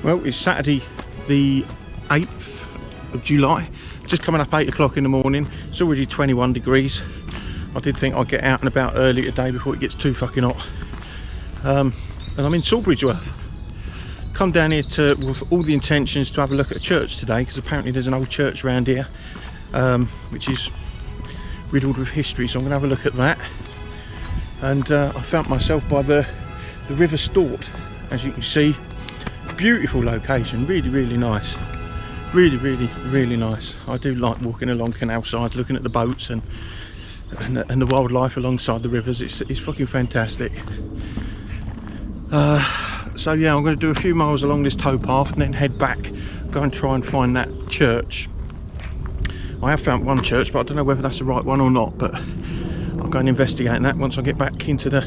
Well, it's Saturday the 8th of July, just coming up 8 o'clock in the morning. It's already 21 degrees. I did think I'd get out and about early today before it gets too fucking hot. And I'm in Sawbridgeworth. Come down here with all the intentions to have a look at a church today, because apparently there's an old church around here which is riddled with history, so I'm going to have a look at that. And I found myself by the River Stort, as you can see. Beautiful location, really nice, really nice. I do like walking along canal sides, looking at the boats and the wildlife alongside the rivers. It's fucking fantastic. So yeah, I'm going to do a few miles along this towpath and then head back, go and try and find that church. I have found one church, but I don't know whether that's the right one or not, but I'll go and investigate that once I get back into the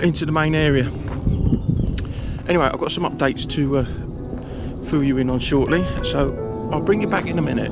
into the main area. Anyway, I've got some updates to fill you in on shortly, so I'll bring you back in a minute.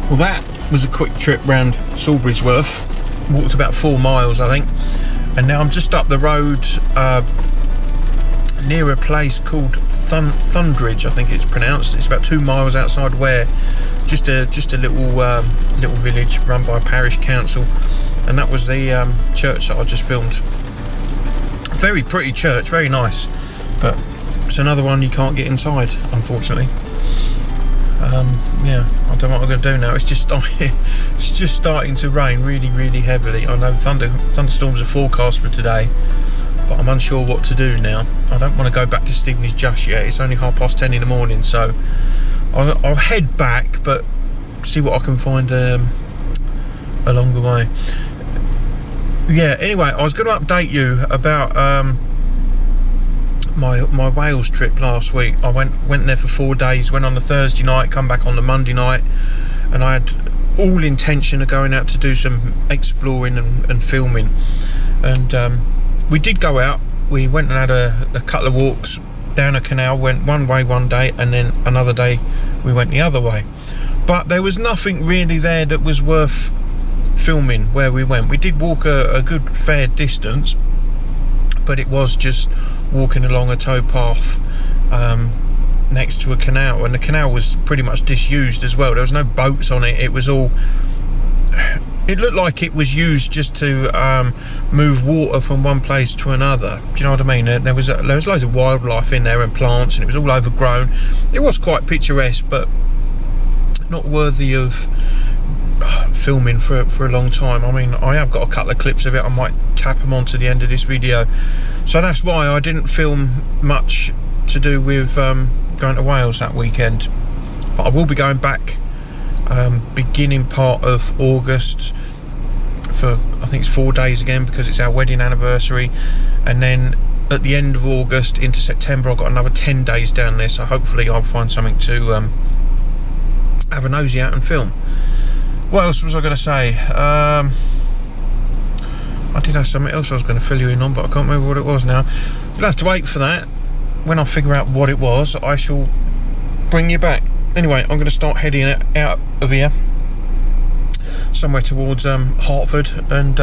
Well, that was a quick trip round Sawbridgeworth. Walked about 4 miles, I think, and now I'm just up the road near a place called Thunderidge, I think it's pronounced. It's about 2 miles outside Ware, just a little village run by a parish council, and that was the church that I just filmed. Very pretty church, very nice, but it's another one you can't get inside, unfortunately. Yeah, I don't know what I'm going to do now. It's just starting to rain really heavily. I know thunderstorms are forecast for today, but I'm unsure what to do now. I don't want to go back to Stevenage just yet. It's only 10:30 in the morning, so I'll head back, but see what I can find along the way. Yeah, anyway, I was going to update you about my Wales trip last week. I went there for 4 days, went on the Thursday night, come back on the Monday night, and I had all intention of going out to do some exploring and filming. And we did go out. We went and had a couple of walks down a canal, went one way one day, and then another day we went the other way. But there was nothing really there that was worth filming where we went. We did walk a good fair distance, but it was just walking along a towpath next to a canal, and the canal was pretty much disused as well. There was no boats on it. It was all, it looked like it was used just to move water from one place to another. Do you know what I mean? There was loads of wildlife in there and plants, and it was all overgrown. It was quite picturesque, but not worthy of filming for a long time. I mean, I have got a couple of clips of it. I might tap them onto the end of this video, so that's why I didn't film much to do with going to Wales that weekend. But I will be going back beginning part of August for, I think it's 4 days again, because it's our wedding anniversary, and then at the end of August into September I've got another 10 days down there, so hopefully I'll find something to have a nosy out and film. What else was I going to say? I did have something else I was going to fill you in on, but I can't remember what it was now. You'll have to wait for that. When I figure out what it was, I shall bring you back. Anyway, I'm going to start heading out of here, somewhere towards Hertford, and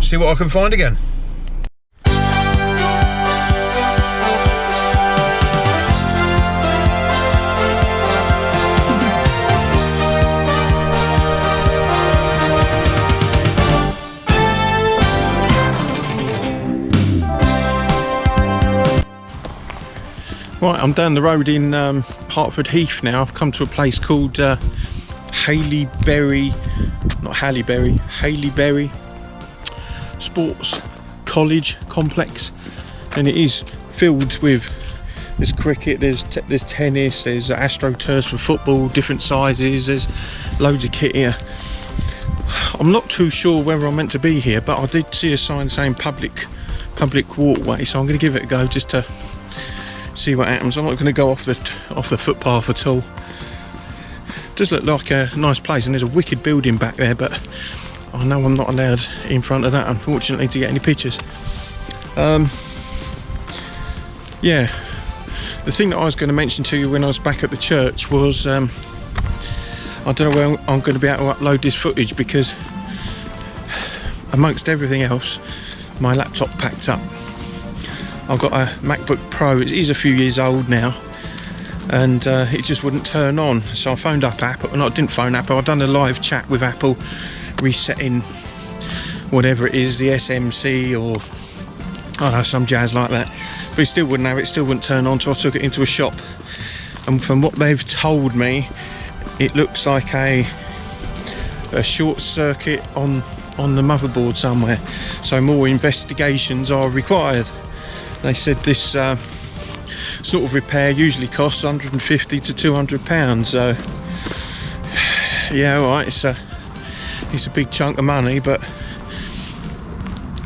see what I can find again. Right, I'm down the road in Hertford Heath now. I've come to a place called Haileybury Sports College Complex, and it is filled with, there's cricket, there's tennis, there's astroturfs for football, different sizes, there's loads of kit here. I'm not too sure whether I'm meant to be here, but I did see a sign saying public walkway, so I'm going to give it a go just to see what happens. I'm not going to go off the footpath at all. It does look like a nice place, and there's a wicked building back there, but I know I'm not allowed in front of that, unfortunately, to get any pictures. Yeah, the thing that I was going to mention to you when I was back at the church was I don't know where I'm going to be able to upload this footage, because amongst everything else my laptop packed up. I've got a MacBook Pro. It is a few years old now, and it just wouldn't turn on. So I phoned up Apple, and I didn't phone Apple. I've done a live chat with Apple, resetting whatever it is, the SMC or I don't know, some jazz like that. But it still wouldn't have it. Still wouldn't turn on. So I took it into a shop, and from what they've told me, it looks like a short circuit on the motherboard somewhere. So more investigations are required. They said this sort of repair usually costs £150 to £200. So yeah, all right, it's a big chunk of money, but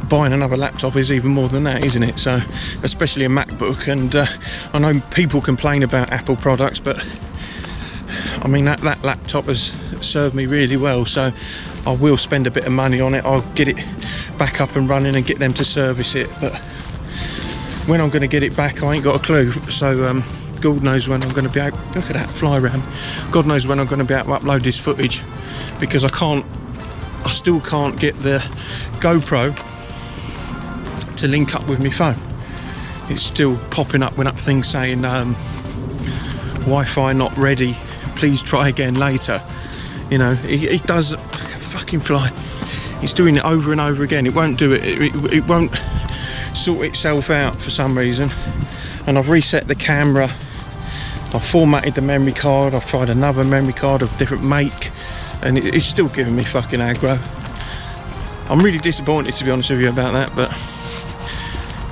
buying another laptop is even more than that, isn't it? So especially a MacBook, and I know people complain about Apple products, but I mean that laptop has served me really well, so I will spend a bit of money on it. I'll get it back up and running and get them to service it, but when I'm going to get it back, I ain't got a clue. So God knows when I'm going to be able, look at that fly around, God knows when I'm going to be able to upload this footage, because I still can't get the GoPro to link up with my phone. It's still popping up when things saying Wi-Fi not ready, please try again later. You know, it does, fucking fly. It's doing it over and over again. It won't do it. It won't sort itself out for some reason. And I've reset the camera. I've formatted the memory card. I've tried another memory card of different make, and it's still giving me fucking aggro. I'm really disappointed, to be honest with you, about that. But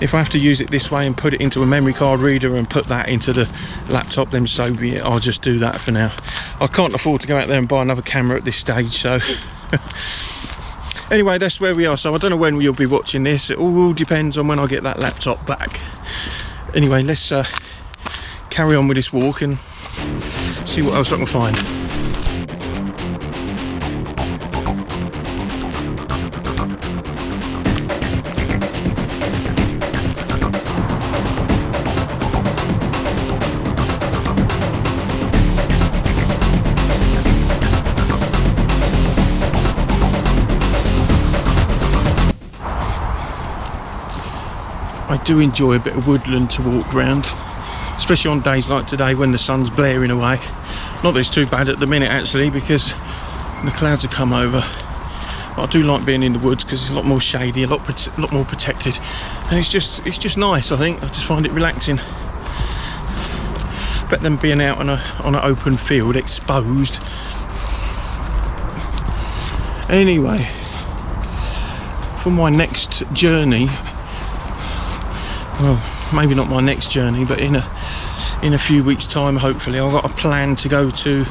if I have to use it this way and put it into a memory card reader and put that into the laptop, then so be it. I'll just do that for now. I can't afford to go out there and buy another camera at this stage, so anyway, that's where we are. So I don't know when you'll be watching this. It all depends on when I get that laptop back. Anyway, let's carry on with this walk and see what else I can find. I do enjoy a bit of woodland to walk around, especially on days like today when the sun's blaring away. Not that it's too bad at the minute actually, because the clouds have come over. But I do like being in the woods because it's a lot more shady, a lot more protected, and it's just nice. I think I just find it relaxing. Better than being out on an open field, exposed. Anyway, for my next journey. Well, maybe not my next journey, but in a few weeks' time, hopefully, I've got a plan to go to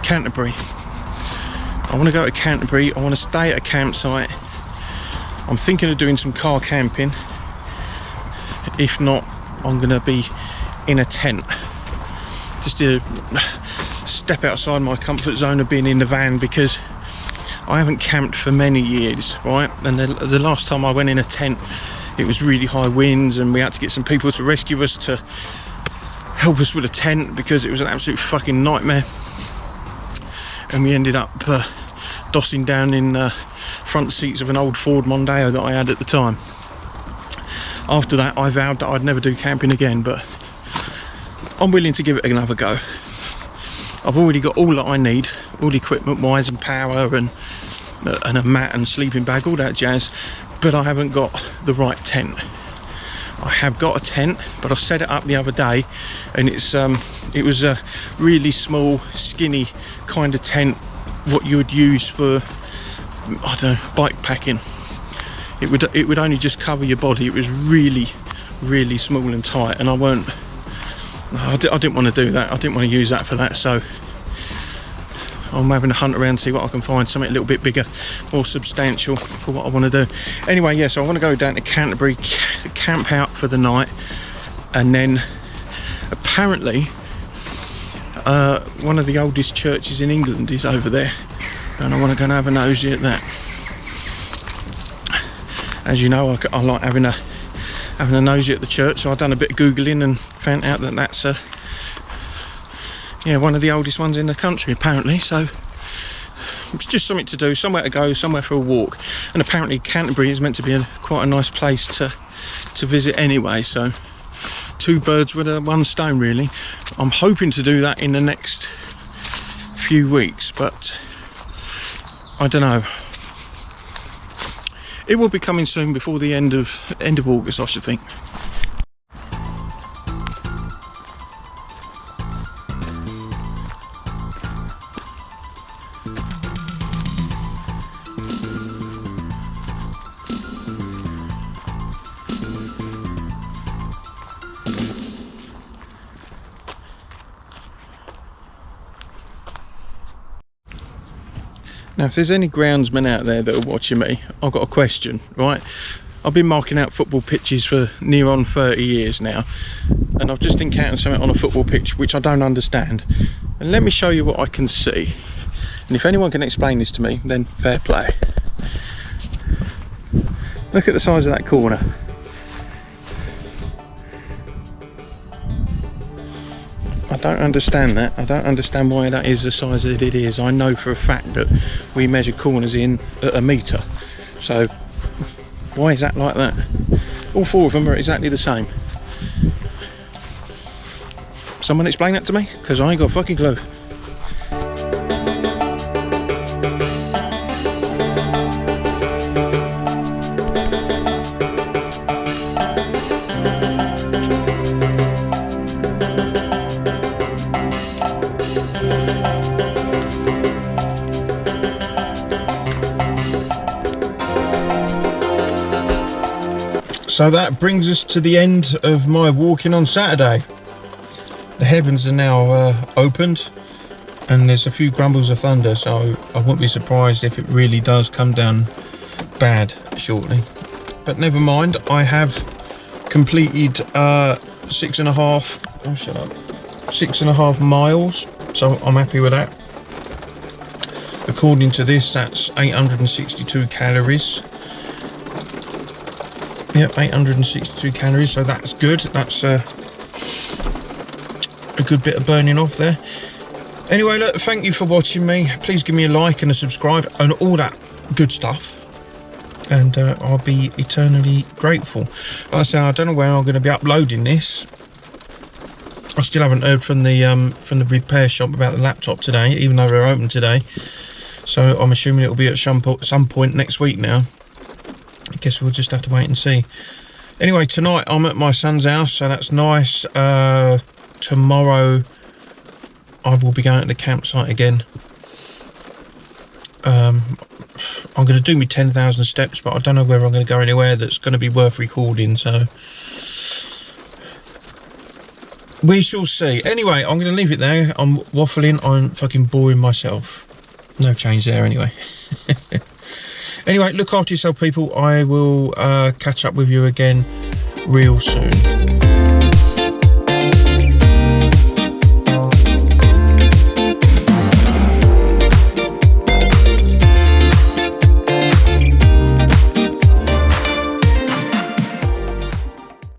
Canterbury. I want to go to Canterbury. I want to stay at a campsite. I'm thinking of doing some car camping. If not, I'm going to be in a tent. Just to step outside my comfort zone of being in the van, because I haven't camped for many years, right? And the last time I went in a tent, it was really high winds, and we had to get some people to rescue us, to help us with a tent, because it was an absolute fucking nightmare. And we ended up dossing down in front seats of an old Ford Mondeo that I had at the time. After that, I vowed that I'd never do camping again, but I'm willing to give it another go. I've already got all that I need, all equipment wise and power, and a mat and sleeping bag, all that jazz. But I haven't got the right tent. I have got a tent, but I set it up the other day, and it was a really small, skinny kind of tent, what you would use for, I don't know, bike packing. It would only just cover your body. It was really, really small and tight, and I didn't want to do that. I didn't want to use that for that, so I'm having a hunt around to see what I can find, something a little bit bigger, more substantial for what I want to do. Anyway, yeah, so I want to go down to Canterbury, camp out for the night, and then apparently one of the oldest churches in England is over there, and I want to go and have a nosy at that. As you know, I like having a nosy at the church, so I've done a bit of Googling and found out that that's one of the oldest ones in the country apparently. So it's just something to do, somewhere to go, somewhere for a walk. And apparently Canterbury is meant to be quite a nice place to visit anyway, so two birds with one stone really. I'm hoping to do that in the next few weeks, but I don't know. It will be coming soon, before the end of August, I should think. Now, if there's any groundsmen out there that are watching me, I've got a question, right? I've been marking out football pitches for near on 30 years now, and I've just encountered something on a football pitch which I don't understand. And let me show you what I can see. And if anyone can explain this to me, then fair play. Look at the size of that corner. I don't understand that. I don't understand why that is the size that it is. I know for a fact that we measure corners in at a metre. So why is that like that? All 4 of them are exactly the same. Someone explain that to me, because I ain't got a fucking clue. So that brings us to the end of my walking on Saturday. The heavens are now opened and there's a few grumbles of thunder, so I won't be surprised if it really does come down bad shortly. But never mind, I have completed 6.5 miles, so I'm happy with that. According to this, that's 862 calories. Yep, 862 calories, so that's good. That's a good bit of burning off there. Anyway, look, thank you for watching me. Please give me a like and a subscribe and all that good stuff. And I'll be eternally grateful. Like I say, I don't know where I'm going to be uploading this. I still haven't heard from the repair shop about the laptop today, even though they're open today. So I'm assuming it'll be at some point next week now. I guess we'll just have to wait and see. Anyway, tonight I'm at my son's house, so that's nice. Tomorrow I will be going to the campsite again. I'm going to do me 10,000 steps, but I don't know whether I'm going to go anywhere that's going to be worth recording, so we shall see. Anyway, I'm going to leave it there. I'm waffling, I'm fucking boring myself. No change there anyway. Anyway, look after yourself, people. I will catch up with you again real soon.